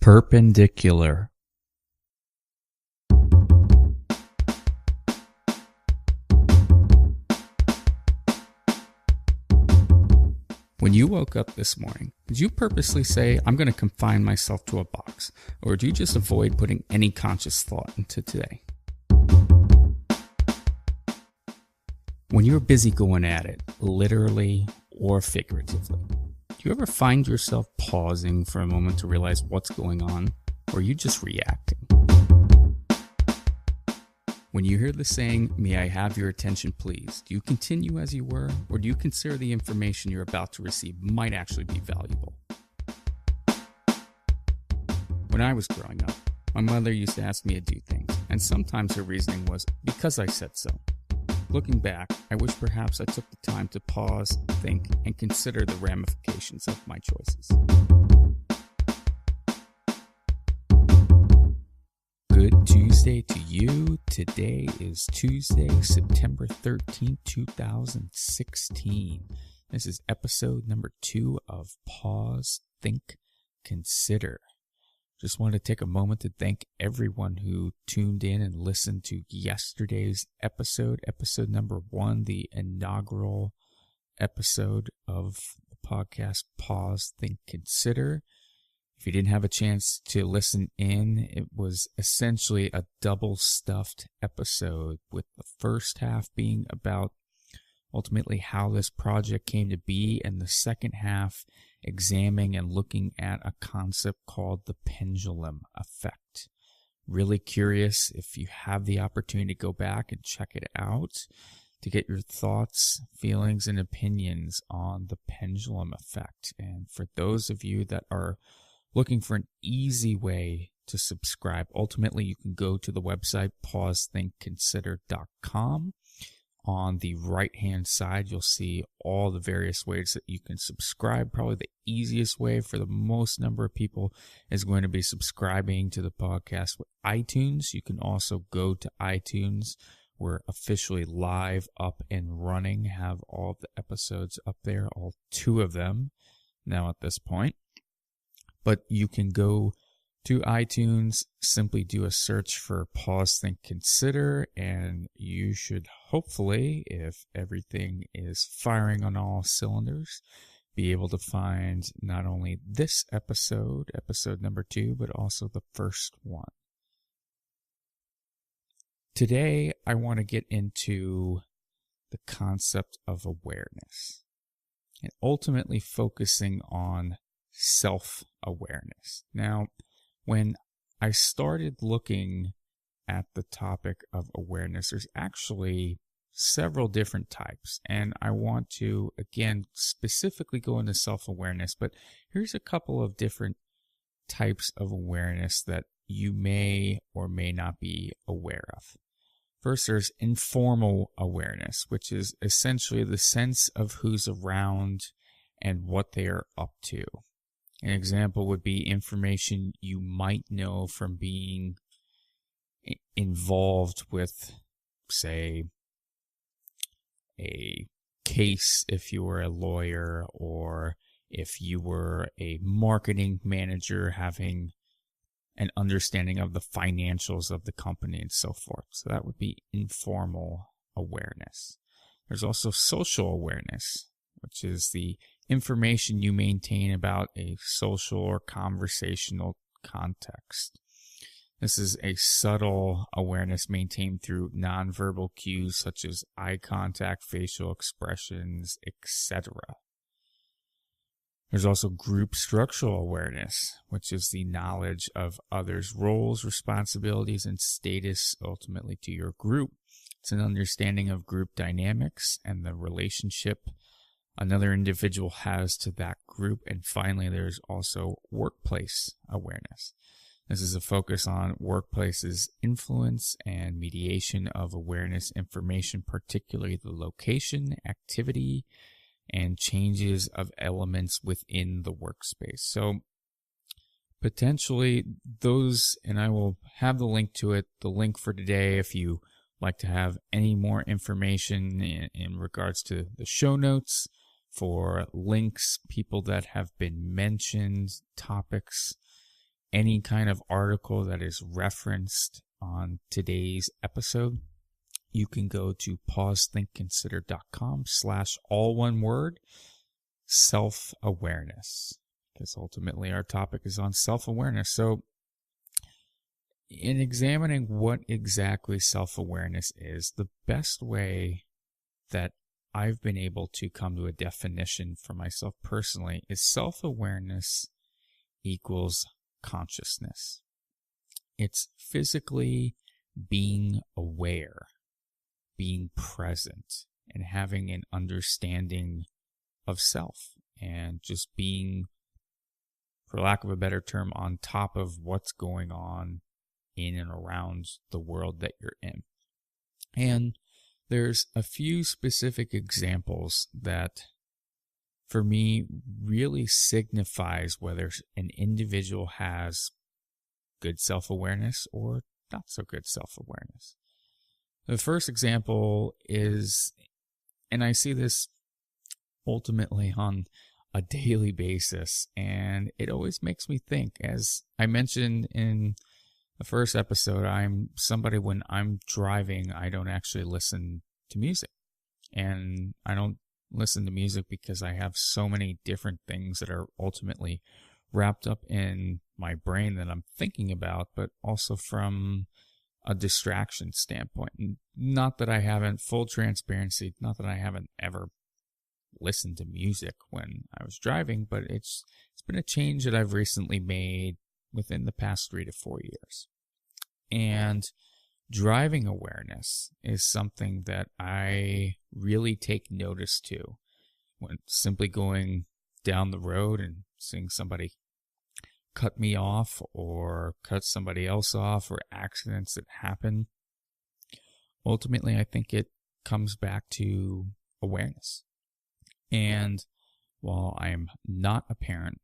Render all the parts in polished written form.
Perpendicular. When you woke up this morning, did you purposely say, I'm going to confine myself to a box? Or do you just avoid putting any conscious thought into today? When you're busy going at it, literally or figuratively, do you ever find yourself pausing for a moment to realize what's going on? Or are you just reacting? When you hear the saying, "May I have your attention, please," do you continue as you were, or do you consider the information you're about to receive might actually be valuable? When I was growing up, my mother used to ask me to do things, and sometimes her reasoning was, because I said so. Looking back, I wish perhaps I took the time to pause, think, and consider the ramifications of my choices. Good Tuesday to you. Today is Tuesday, September 13th, 2016. This is episode number 2 of Pause, Think, Consider. Just wanted to take a moment to thank everyone who tuned in and listened to yesterday's episode number 1, the inaugural episode of the podcast Pause, Think, Consider. If you didn't have a chance to listen in, it was essentially a double-stuffed episode, with the first half being about ultimately how this project came to be, and the second half examining and looking at a concept called the pendulum effect. Really curious if you have the opportunity to go back and check it out to get your thoughts, feelings, and opinions on the pendulum effect. And for those of you that are looking for an easy way to subscribe, ultimately you can go to the website pausethinkconsider.com. On the right-hand side, you'll see all the various ways that you can subscribe. Probably the easiest way for the most number of people is going to be subscribing to the podcast with iTunes. You can also go to iTunes. We're officially live, up and running, have all of the episodes up there, all 2 of them now at this point. But you can go to iTunes, simply do a search for Pause, Think, Consider, and you should hopefully, if everything is firing on all cylinders, be able to find not only this episode number 2, but also the first one. Today, I want to get into the concept of awareness and ultimately focusing on self-awareness. Now, when I started looking at the topic of awareness, there's actually several different types, and I want to, again, specifically go into self-awareness, but here's a couple of different types of awareness that you may or may not be aware of. First, there's informal awareness, which is essentially the sense of who's around and what they are up to. An example would be information you might know from being involved with, say, a case if you were a lawyer, or if you were a marketing manager, having an understanding of the financials of the company and so forth. So that would be informal awareness. There's also social awareness, which is the information you maintain about a social or conversational context. This is a subtle awareness maintained through nonverbal cues such as eye contact, facial expressions, etc. There's also group structural awareness, which is the knowledge of others' roles, responsibilities, and status ultimately to your group. It's an understanding of group dynamics and the relationship another individual has to that group. And finally, there's also workplace awareness. This is a focus on workplace's influence and mediation of awareness information, particularly the location, activity, and changes of elements within the workspace. So potentially those, and I will have the link to it, the link for today, if you like to have any more information in regards to the show notes, for links, people that have been mentioned, topics, any kind of article that is referenced on today's episode, you can go to pausethinkconsider.com/ all one word, self-awareness, because ultimately our topic is on self-awareness. So in examining what exactly self-awareness is, the best way that I've been able to come to a definition for myself personally is self-awareness equals consciousness. It's physically being aware, being present, and having an understanding of self, and just being, for lack of a better term, on top of what's going on in and around the world that you're in. And there's a few specific examples that, for me, really signifies whether an individual has good self-awareness or not so good self-awareness. The first example is, and I see this ultimately on a daily basis, and it always makes me think. As I mentioned in the first episode, I'm somebody, when I'm driving, I don't actually listen to music. And I don't listen to music because I have so many different things that are ultimately wrapped up in my brain that I'm thinking about, but also from a distraction standpoint. And not that I haven't, full transparency, not that I haven't ever listened to music when I was driving, but it's been a change that I've recently made within the past 3 to 4 years. And driving awareness is something that I really take notice to. When simply going down the road and seeing somebody cut me off or cut somebody else off, or accidents that happen, ultimately I think it comes back to awareness. And while I am not a parent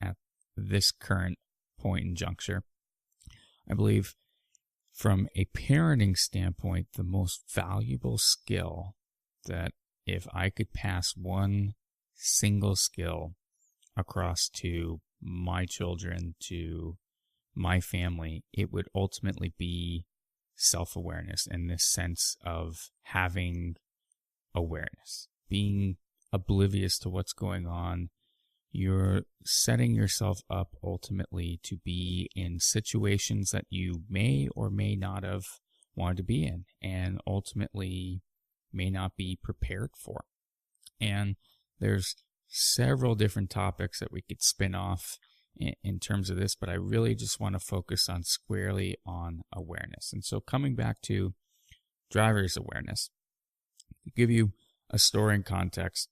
at this current point and juncture, I believe from a parenting standpoint, the most valuable skill that, if I could pass one single skill across to my children, to my family, it would ultimately be self-awareness, in this sense of having awareness, being oblivious to what's going on. You're setting yourself up ultimately to be in situations that you may or may not have wanted to be in, and ultimately may not be prepared for. And there's several different topics that we could spin off in terms of this, but I really just want to focus on squarely on awareness. And so, coming back to driver's awareness, to give you a story in context,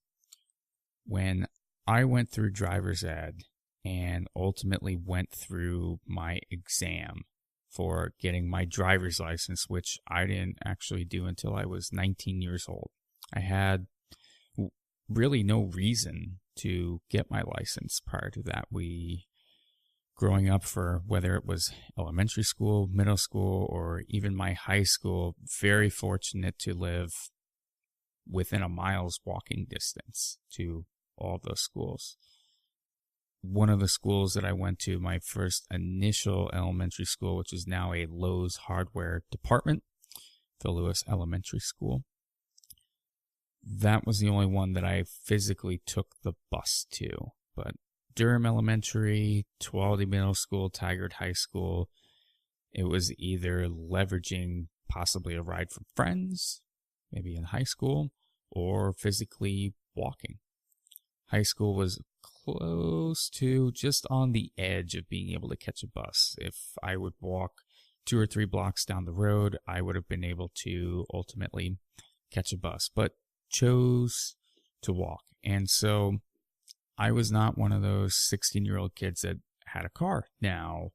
when I went through driver's ed and ultimately went through my exam for getting my driver's license, which I didn't actually do until I was 19 years old. I had really no reason to get my license prior to that. Growing up, for whether it was elementary school, middle school, or even my high school, very fortunate to live within a mile's walking distance to all of those schools. One of the schools that I went to, my first initial elementary school, which is now a Lowe's hardware department, Phil Lewis Elementary School, that was the only one that I physically took the bus to. But Durham Elementary, Tuolumne Middle School, Tigard High School, it was either leveraging possibly a ride from friends, maybe in high school, or physically walking. High school was close to, just on the edge of being able to catch a bus. If I would walk 2 or 3 blocks down the road, I would have been able to ultimately catch a bus, but chose to walk. And so I was not one of those 16-year-old kids that had a car. Now,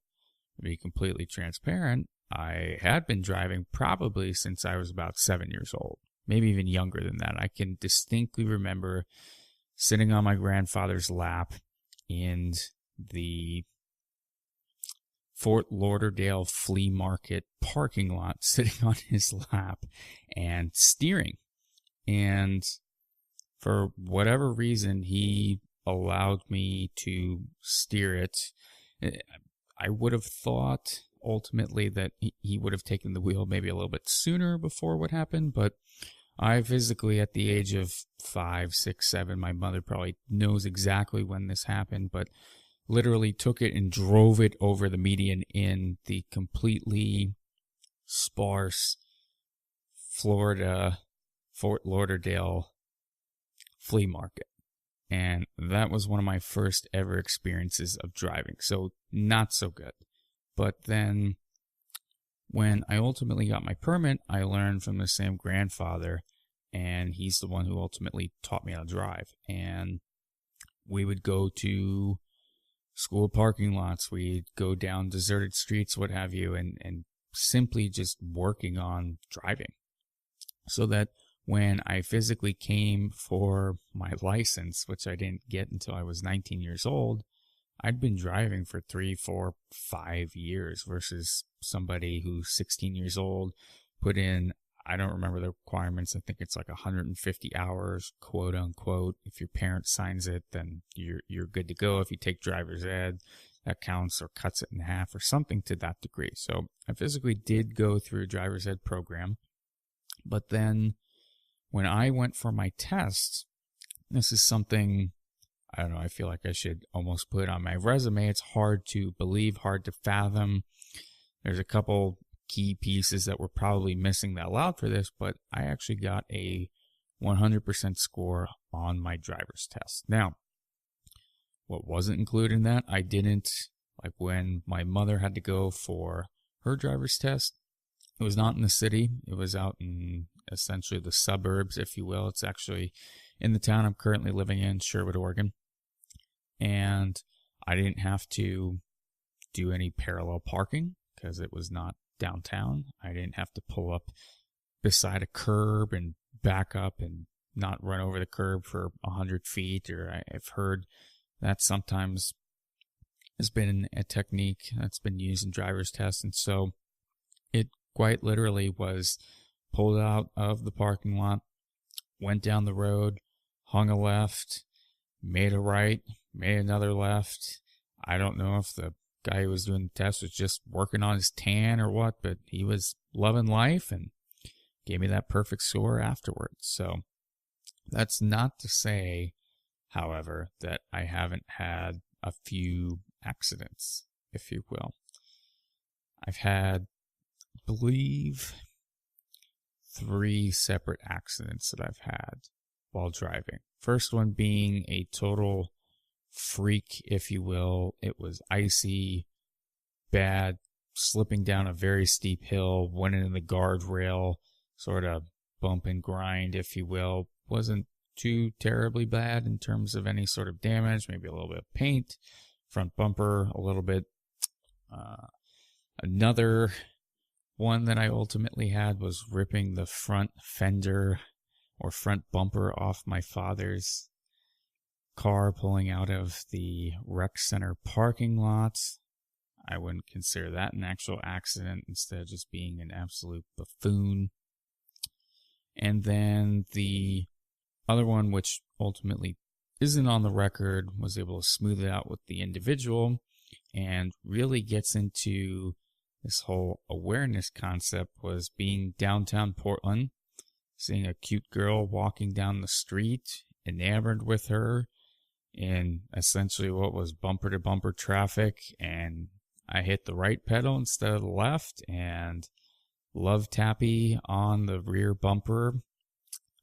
to be completely transparent, I had been driving probably since I was about 7 years old, maybe even younger than that. I can distinctly remember sitting on my grandfather's lap in the Fort Lauderdale flea market parking lot, sitting on his lap and steering. And for whatever reason, he allowed me to steer it. I would have thought ultimately that he would have taken the wheel maybe a little bit sooner before what happened, but I physically, at the age of 5, 6, 7, my mother probably knows exactly when this happened, but literally took it and drove it over the median in the completely sparse Florida, Fort Lauderdale flea market. And that was one of my first ever experiences of driving. So not so good. But then when I ultimately got my permit, I learned from the same grandfather, and he's the one who ultimately taught me how to drive. And we would go to school parking lots, we'd go down deserted streets, what have you, and simply just working on driving. So that when I physically came for my license, which I didn't get until I was 19 years old, I'd been driving for 3, 4, 5 years versus somebody who's 16 years old, put in, I don't remember the requirements, I think it's like 150 hours, quote unquote. If your parent signs it, then you're good to go. If you take driver's ed, that counts or cuts it in half or something to that degree. So I physically did go through a driver's ed program, but then when I went for my test, this is something, I don't know, I feel like I should almost put on my resume. It's hard to believe, hard to fathom. There's a couple key pieces that were probably missing that allowed for this, but I actually got a 100% score on my driver's test. Now, what wasn't included in that, I didn't, like when my mother had to go for her driver's test, it was not in the city. It was out in essentially the suburbs, if you will. It's actually in the town I'm currently living in, Sherwood, Oregon. And I didn't have to do any parallel parking because it was not downtown. I didn't have to pull up beside a curb and back up and not run over the curb for 100 feet. Or I've heard that sometimes has been a technique that's been used in driver's tests. And so it quite literally was pulled out of the parking lot, went down the road, hung a left, made a right, made another left. I don't know if the guy who was doing the test was just working on his tan or what, but he was loving life and gave me that perfect score afterwards. So that's not to say, however, that I haven't had a few accidents, if you will. I've had, I believe, 3 separate accidents that I've had while driving. First one being a total freak, if you will. It was icy, bad, slipping down a very steep hill, went into the guardrail, sort of bump and grind, if you will. Wasn't too terribly bad in terms of any sort of damage, maybe a little bit of paint, front bumper, a little bit. Another one that I ultimately had was ripping the front fender or front bumper off my father's car pulling out of the rec center parking lot. I wouldn't consider that an actual accident, instead of just being an absolute buffoon. And then the other one, which ultimately isn't on the record, was able to smooth it out with the individual and really gets into this whole awareness concept, was being downtown Portland, seeing a cute girl walking down the street, enamored with her in essentially what was bumper to bumper traffic, and I hit the right pedal instead of the left and love tappy on the rear bumper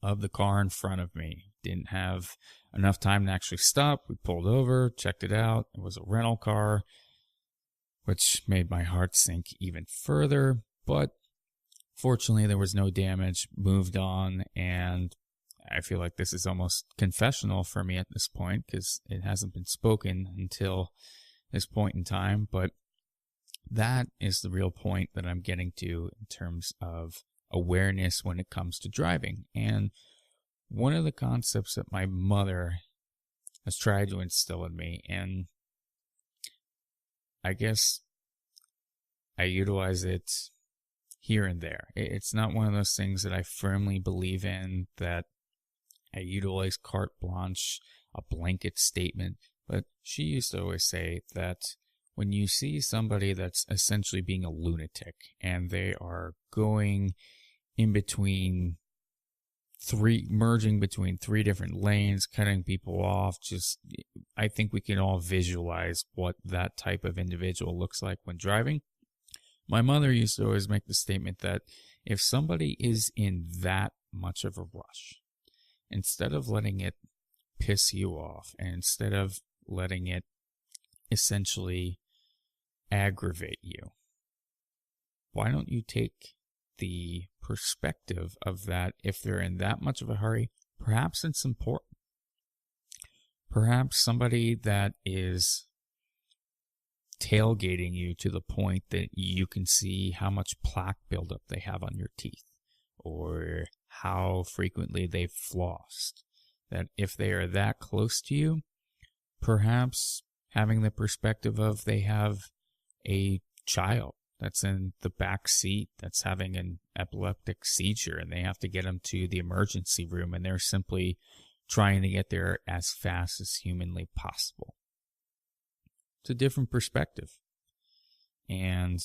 of the car in front of me. Didn't have enough time to actually stop. We pulled over, checked it out. It was a rental car, which made my heart sink even further. But fortunately, there was no damage, moved on, and I feel like this is almost confessional for me at this point because it hasn't been spoken until this point in time. But that is the real point that I'm getting to in terms of awareness when it comes to driving. And one of the concepts that my mother has tried to instill in me, and I guess I utilize it here and there. It's not one of those things that I firmly believe in, that I utilize carte blanche, a blanket statement. But she used to always say that when you see somebody that's essentially being a lunatic and they are going in between merging between three different lanes, cutting people off, I think we can all visualize what that type of individual looks like when driving. My mother used to always make the statement that if somebody is in that much of a rush, instead of letting it piss you off, and instead of letting it essentially aggravate you, why don't you take the perspective of that? If they're in that much of a hurry, perhaps it's important. Perhaps somebody that is tailgating you to the point that you can see how much plaque buildup they have on your teeth, or how frequently they've flossed, that if they are that close to you, perhaps having the perspective of they have a child that's in the back seat that's having an epileptic seizure and they have to get them to the emergency room and they're simply trying to get there as fast as humanly possible. It's a different perspective. And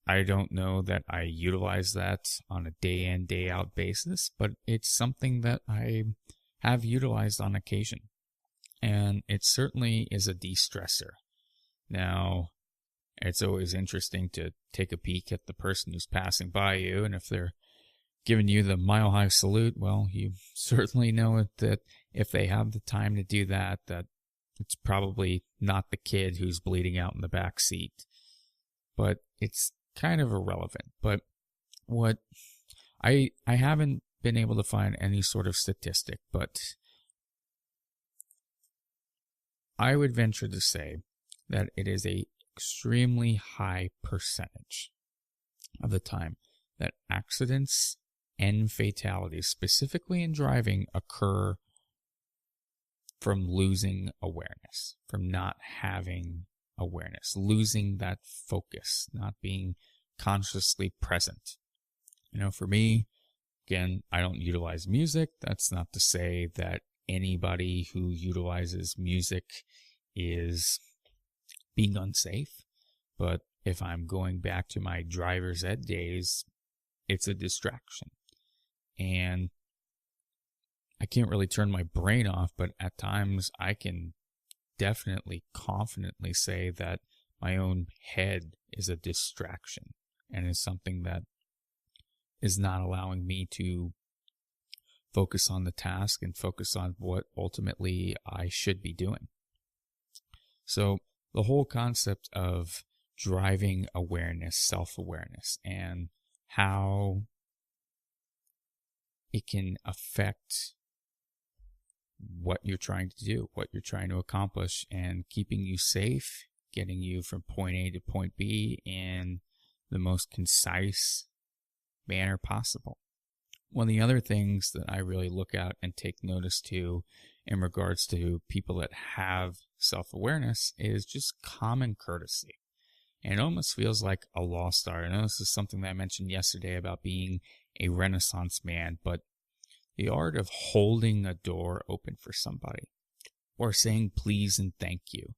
I don't know that I utilize that on a day in, day out basis, but it's something that I have utilized on occasion. And it certainly is a de-stressor. Now, it's always interesting to take a peek at the person who's passing by you, and if they're giving you the mile-high salute, well, you certainly know that if they have the time to do that, that it's probably not the kid who's bleeding out in the back seat. But it's kind of irrelevant. But what I haven't been able to find any sort of statistic, but I would venture to say that it is a extremely high percentage of the time that accidents and fatalities, specifically in driving, occur from losing awareness, from not having awareness, losing that focus, not being consciously present. For me, again, I don't utilize music. That's not to say that anybody who utilizes music is being unsafe. But if I'm going back to my driver's ed days, it's a distraction. And I can't really turn my brain off, but at times I can definitely confidently say that my own head is a distraction and is something that is not allowing me to focus on the task and focus on what ultimately I should be doing. So the whole concept of driving awareness, self-awareness, and how it can affect what you're trying to do, what you're trying to accomplish, and keeping you safe, getting you from point A to point B in the most concise manner possible. One of the other things that I really look at and take notice to in regards to people that have self-awareness is just common courtesy. And it almost feels like a lost art. I know this is something that I mentioned yesterday about being a Renaissance man, but the art of holding a door open for somebody, or saying please and thank you,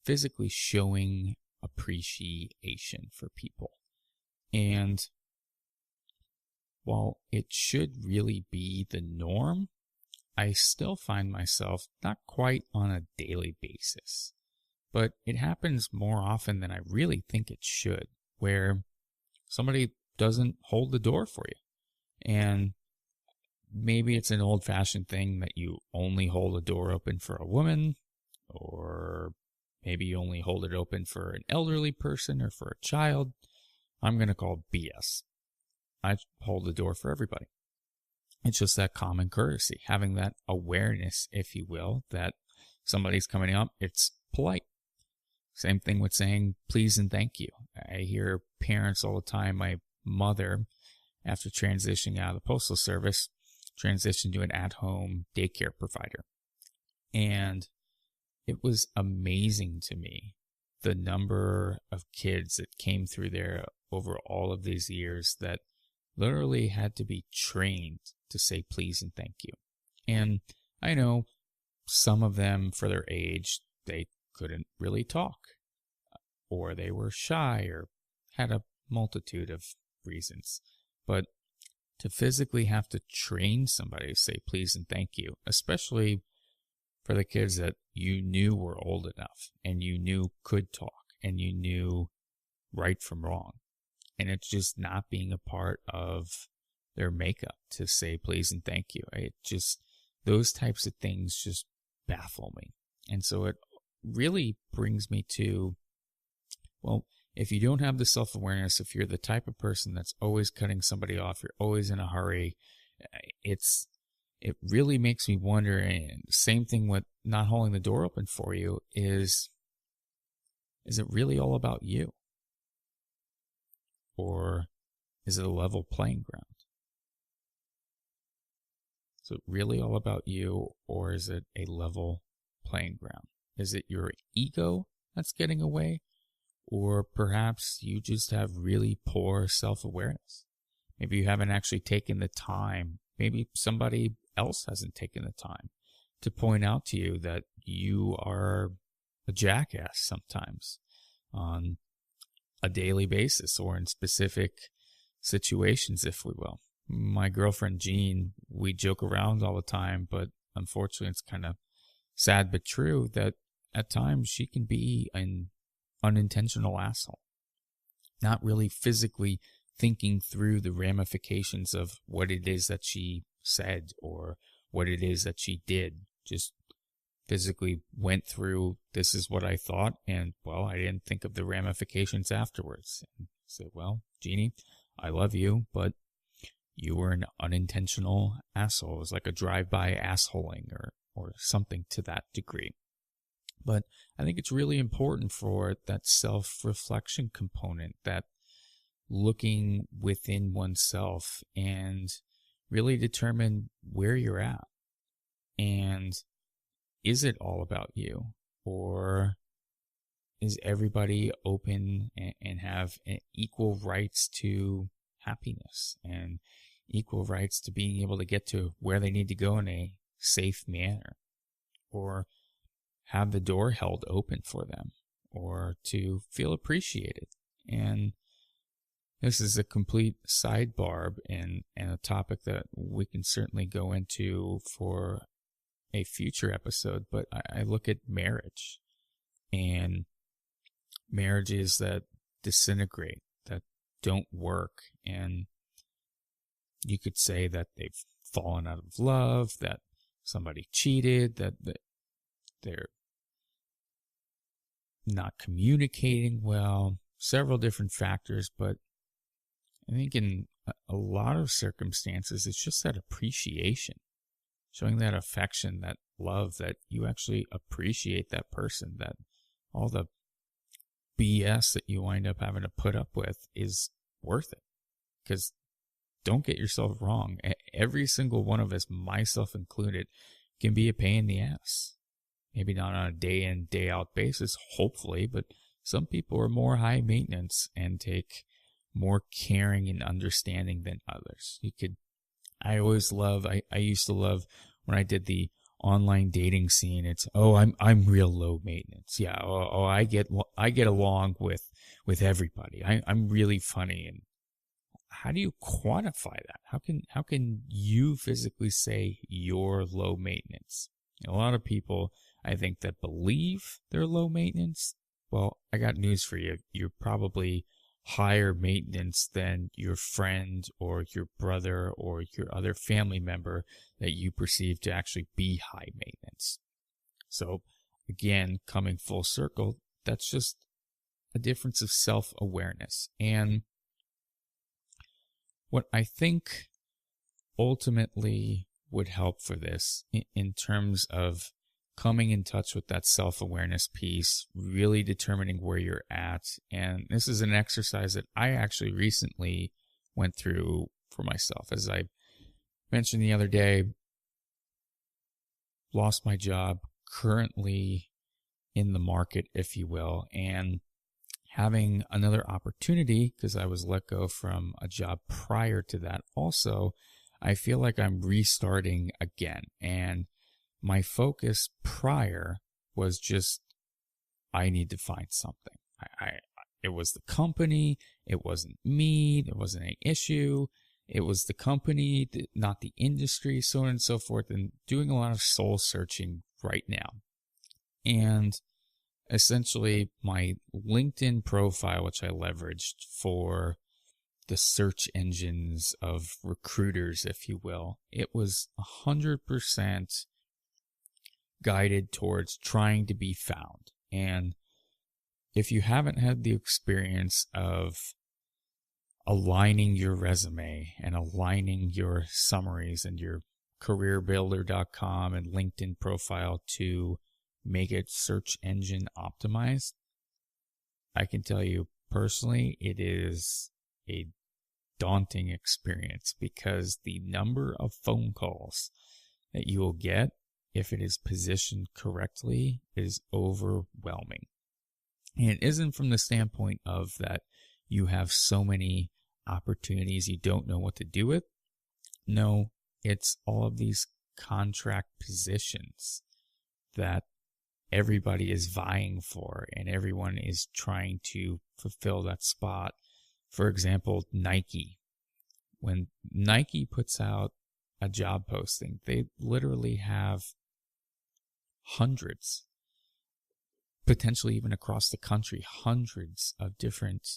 physically showing appreciation for people. And while it should really be the norm, I still find myself not quite on a daily basis. But it happens more often than I really think it should, where somebody doesn't hold the door for you. And maybe it's an old-fashioned thing that you only hold a door open for a woman, or maybe you only hold it open for an elderly person or for a child. I'm going to call BS. I hold the door for everybody. It's just that common courtesy, having that awareness, if you will, that somebody's coming up, it's polite. Same thing with saying please and thank you. I hear parents all the time. My mother, after transitioning out of the Postal Service, transitioned to an at-home daycare provider. And it was amazing to me, the number of kids that came through there over all of these years that literally had to be trained to say please and thank you. And I know some of them, for their age, they couldn't really talk. or they were shy, or had a multitude of reasons. But to physically have to train somebody to say please and thank you, especially for the kids that you knew were old enough and you knew could talk and you knew right from wrong, and it's just not being a part of their makeup to say please and thank you. It just, those types of things just baffle me. And so it really brings me to, well, if you don't have the self-awareness, if you're the type of person that's always cutting somebody off, you're always in a hurry, it really makes me wonder, and same thing with not holding the door open for you, is it really all about you? Or is it a level playing ground? Is it really all about you, or is it a level playing ground? Is it your ego that's getting away? Or perhaps you just have really poor self-awareness. Maybe you haven't actually taken the time. Maybe somebody else hasn't taken the time to point out to you that you are a jackass sometimes on a daily basis or in specific situations, if we will. My girlfriend Jean, we joke around all the time, but unfortunately it's kind of sad but true that at times she can be an unintentional asshole, not really physically thinking through the ramifications of what it is that she said or what it is that she did. Just physically went through, this is what I thought, and well, I didn't think of the ramifications afterwards. And said, well, Jeannie, I love you, but you were an unintentional asshole. It was like a drive-by assholing or something to that degree. But I think it's really important for that self-reflection component, that looking within oneself and really determine where you're at. And is it all about you? Or is everybody open and have equal rights to happiness and equal rights to being able to get to where they need to go in a safe manner? Or have the door held open for them, or to feel appreciated? And this is a complete sidebar and a topic that we can certainly go into for a future episode, but I look at marriage and marriages that disintegrate, that don't work, and you could say that they've fallen out of love, that somebody cheated, that they're not communicating well, several different factors. But I think in a lot of circumstances, it's just that appreciation, showing that affection, that love, that you actually appreciate that person, that all the BS that you wind up having to put up with is worth it. Because don't get yourself wrong, every single one of us, myself included, can be a pain in the ass. Maybe not on a day in, day out basis, hopefully, but some people are more high maintenance and take more caring and understanding than others. I used to love when I did the online dating scene. It's, oh, I'm real low maintenance. Yeah. Oh, I get along with everybody. I'm really funny. And how do you quantify that? How can you physically say you're low maintenance? A lot of people, I think, that believe they're low maintenance, well, I got news for you. You're probably higher maintenance than your friend or your brother or your other family member that you perceive to actually be high maintenance. So again, coming full circle, that's just a difference of self-awareness. And what I think ultimately would help for this in terms of coming in touch with that self-awareness piece, really determining where you're at. And this is an exercise that I actually recently went through for myself. As I mentioned the other day, lost my job, currently in the market, if you will, and having another opportunity because I was let go from a job prior to that. Also, I feel like I'm restarting again. And my focus prior was just, I need to find something. It was the company. It wasn't me. There wasn't any issue. It was the company, not the industry, so on and so forth, and doing a lot of soul searching right now. And essentially, my LinkedIn profile, which I leveraged for the search engines of recruiters, if you will, it was 100% guided towards trying to be found. And if you haven't had the experience of aligning your resume and aligning your summaries and your careerbuilder.com and LinkedIn profile to make it search engine optimized, I can tell you personally, it is a daunting experience because the number of phone calls that you will get if it is positioned correctly is overwhelming. And it isn't from the standpoint of that you have so many opportunities you don't know what to do with. No, it's all of these contract positions that everybody is vying for and everyone is trying to fulfill that spot. For example, Nike. When Nike puts out a job posting, they literally have hundreds, potentially even across the country, hundreds of different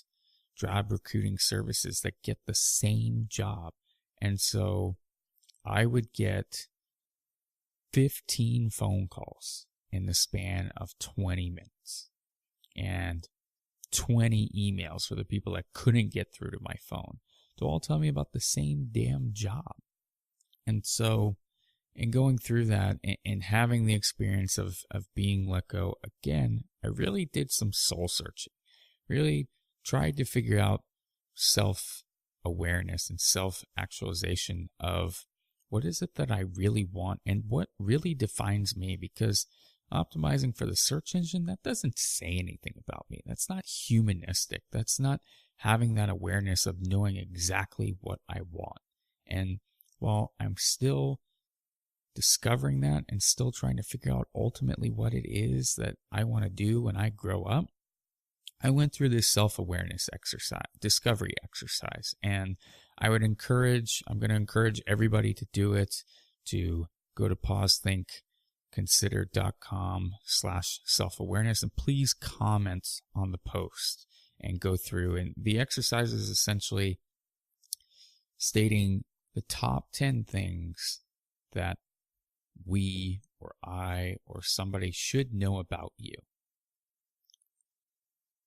job recruiting services that get the same job. And so I would get 15 phone calls in the span of 20 minutes and 20 emails for the people that couldn't get through to my phone to all tell me about the same damn job. And so in going through that and having the experience of being let go again, I really did some soul searching, really tried to figure out self-awareness and self-actualization of what is it that I really want and what really defines me, because optimizing for the search engine, that doesn't say anything about me. That's not humanistic. That's not having that awareness of knowing exactly what I want. And while I'm still discovering that and still trying to figure out ultimately what it is that I want to do when I grow up, I went through this self-awareness exercise, discovery exercise, and I'm going to encourage everybody to do it, to go to pausethinkconsider.com/self-awareness, and please comment on the post and go through. And the exercise is essentially stating the top 10 things that we or I or somebody should know about you.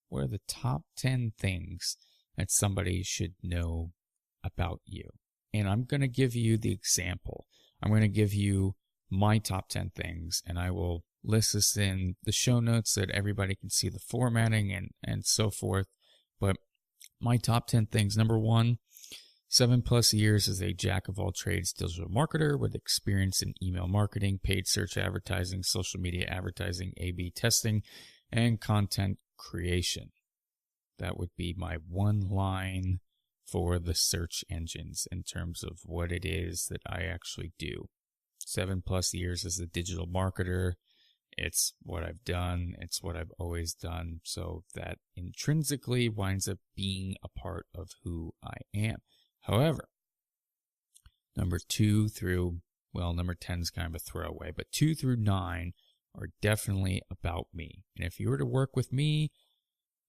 What are the top 10 things that somebody should know about you? And I'm going to give you the example. I'm going to give you my top 10 things, and I will list this in the show notes so that everybody can see the formatting and so forth. But my top 10 things: number 1, 7+ years as a jack of all trades digital marketer with experience in email marketing, paid search advertising, social media advertising, A/B testing, and content creation. That would be my one line for the search engines in terms of what it is that I actually do. 7+ years as a digital marketer. It's what I've done. It's what I've always done. So that intrinsically winds up being a part of who I am. However, number 10 is kind of a throwaway, but 2 through 9 are definitely about me. And if you were to work with me,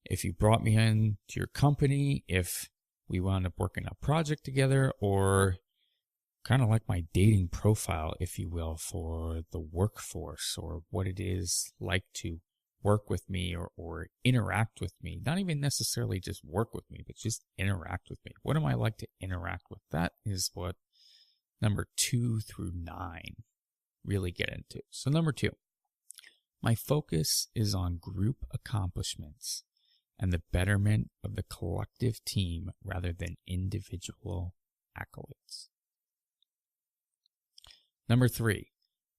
if you brought me in to your company, if we wound up working a project together, or kind of like my dating profile, if you will, for the workforce, or what it is like to work with me or interact with me, not even necessarily just work with me, but just interact with me. What am I like to interact with? That is what number 2 through 9 really get into. So number 2, my focus is on group accomplishments and the betterment of the collective team rather than individual accolades. Number 3,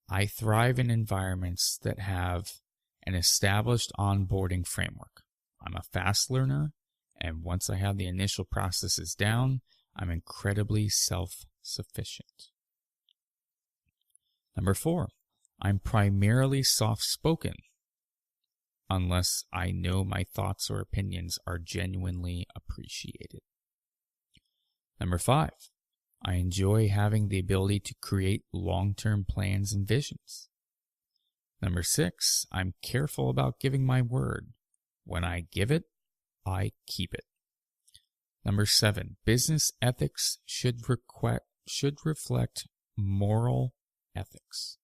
I thrive in environments that have an established onboarding framework. I'm a fast learner, and once I have the initial processes down, I'm incredibly self-sufficient. Number 4, I'm primarily soft-spoken. unless I know my thoughts or opinions are genuinely appreciated. Number 5, I enjoy having the ability to create long-term plans and visions. Number 6, I'm careful about giving my word. When I give it, I keep it. Number 7, business ethics should reflect moral ethics.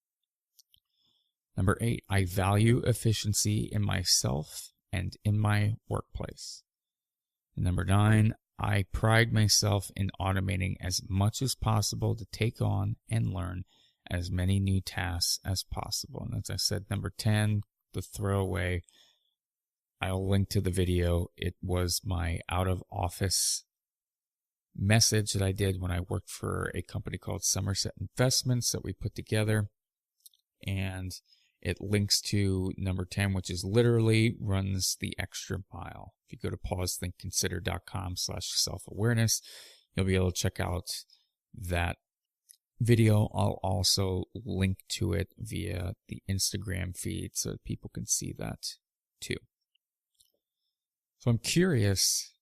Number 8, I value efficiency in myself and in my workplace. And number 9, I pride myself in automating as much as possible to take on and learn as many new tasks as possible. And as I said, number 10, the throwaway, I'll link to the video. It was my out of office message that I did when I worked for a company called Somerset Investments that we put together. And it links to number 10, which is literally runs the extra mile. If you go to pausethinkconsider.com/self-awareness, you'll be able to check out that video. I'll also link to it via the Instagram feed so that people can see that too. So I'm curious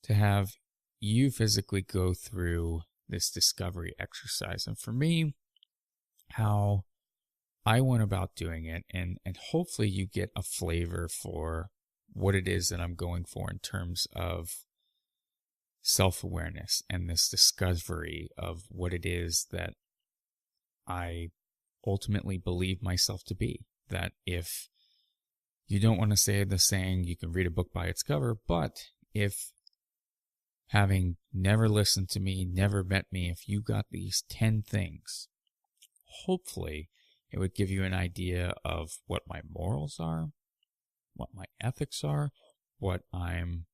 to have you physically go through this discovery exercise. And for me, how I went about doing it, and hopefully you get a flavor for what it is that I'm going for in terms of self-awareness and this discovery of what it is that I ultimately believe myself to be. That if you don't want to say the saying, you can read a book by its cover, but if having never listened to me, never met me, if you got these 10 things, hopefully it would give you an idea of what my morals are, what my ethics are, what I'm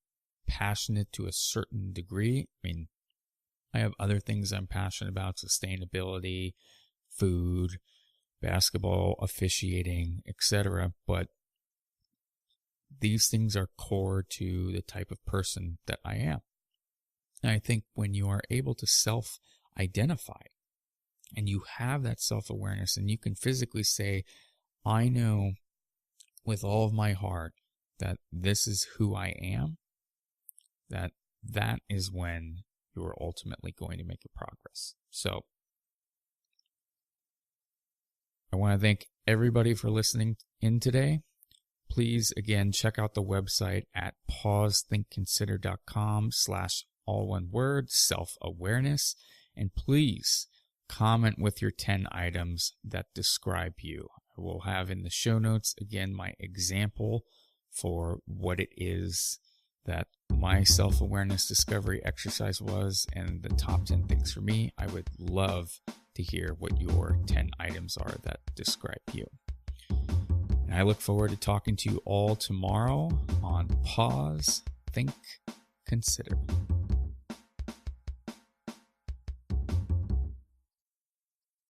passionate to a certain degree. I mean, I have other things I'm passionate about: sustainability, food, basketball, officiating, etc. But these things are core to the type of person that I am. And I think when you are able to self-identify and you have that self-awareness and you can physically say, I know with all of my heart that this is who I am, that is when you're ultimately going to make a progress. So I want to thank everybody for listening in today. Please, again, check out the website at pausethinkconsider.com/all one word, self-awareness. And please comment with your 10 items that describe you. I will have in the show notes, again, my example for what it is that my self-awareness discovery exercise was and the top 10 things for me. I would love to hear what your 10 items are that describe you. And I look forward to talking to you all tomorrow on Pause, Think, Consider.